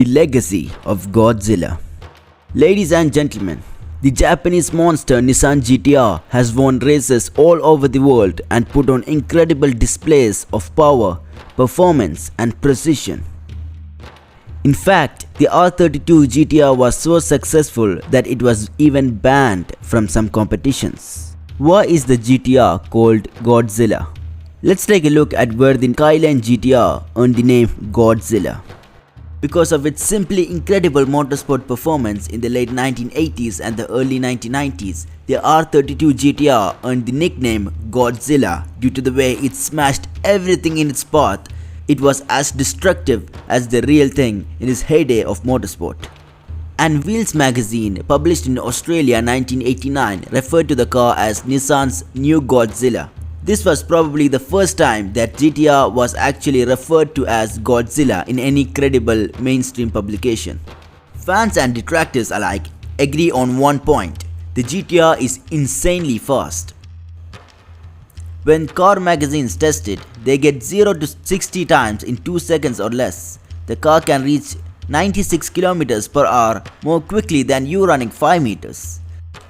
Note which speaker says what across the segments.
Speaker 1: The legacy of Godzilla. Ladies and gentlemen, the Japanese monster Nissan GTR has won races all over the world and put on incredible displays of power, performance and precision. In fact, the R32 GTR was so successful that it was even banned from some competitions. Why is the GTR called Godzilla? Let's take a look at where the Skyline GTR earned the name Godzilla. Because of its simply incredible motorsport performance in the late 1980s and the early 1990s, the R32 GTR earned the nickname Godzilla due to the way it smashed everything in its path. It was as destructive as the real thing in its heyday of motorsport. And Wheels magazine, published in Australia in 1989, referred to the car as Nissan's new Godzilla. This was probably the first time that GTR was actually referred to as Godzilla in any credible mainstream publication. Fans and detractors alike agree on one point: the GTR is insanely fast. When car magazines test it, they get 0 to 60 times in 2 seconds or less. The car can reach 96 km per hour more quickly than you running 5 meters.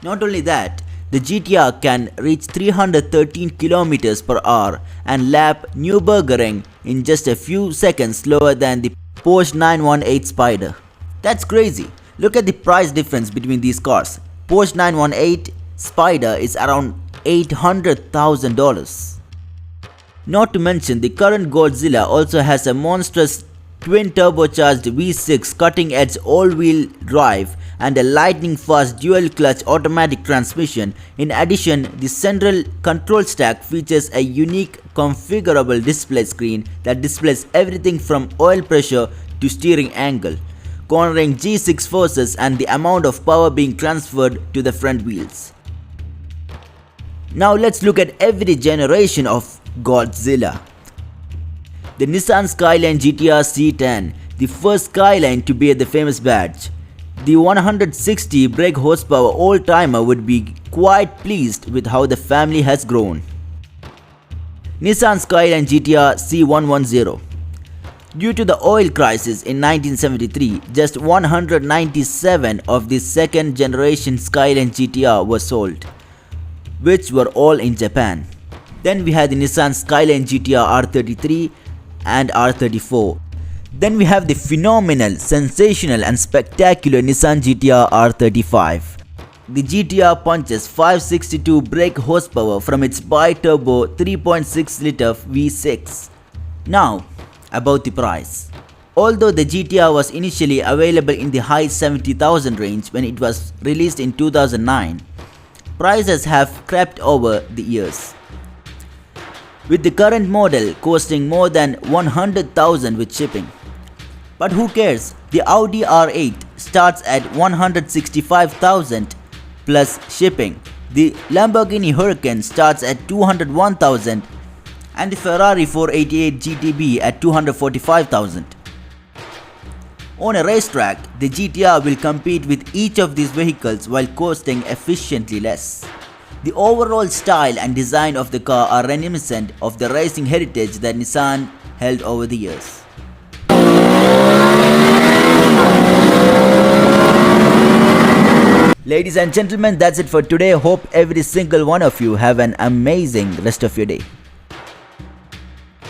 Speaker 1: Not only that, the GTR can reach 313 km per hour and lap Nürburgring in just a few seconds slower than the Porsche 918 Spider. That's crazy. Look at the price difference between these cars. Porsche 918 Spider is around $800,000. Not to mention, the current Godzilla also has a monstrous twin turbocharged V6 cutting edge all-wheel drive and a lightning fast dual clutch automatic transmission. In addition, the central control stack features a unique configurable display screen that displays everything from oil pressure to steering angle, cornering G6 forces and the amount of power being transferred to the front wheels. Now let's look at every generation of Godzilla. The Nissan Skyline GTR C10, the first Skyline to bear the famous badge. The 160 brake horsepower old-timer would be quite pleased with how the family has grown. Nissan Skyline GTR C110. Due to the oil crisis in 1973, just 197 of the second generation Skyline GTR were sold, which were all in Japan. Then we had the Nissan Skyline GTR R33 and R34. Then we have the phenomenal, sensational and spectacular Nissan GTR R35. The GTR punches 562 brake horsepower from its bi-turbo 3.6 liter V6. Now, about the price. Although the GTR was initially available in the high 70,000 range when it was released in 2009, prices have crept over the years, with the current model costing more than 100,000 with shipping. But who cares? The Audi R8 starts at 165,000 plus shipping. The Lamborghini Huracan starts at 201,000 and the Ferrari 488 GTB at 245,000. On a racetrack, the GTR will compete with each of these vehicles while costing efficiently less. The overall style and design of the car are reminiscent of the racing heritage that Nissan held over the years. Ladies and gentlemen, that's it for today. Hope every single one of you have an amazing rest of your day.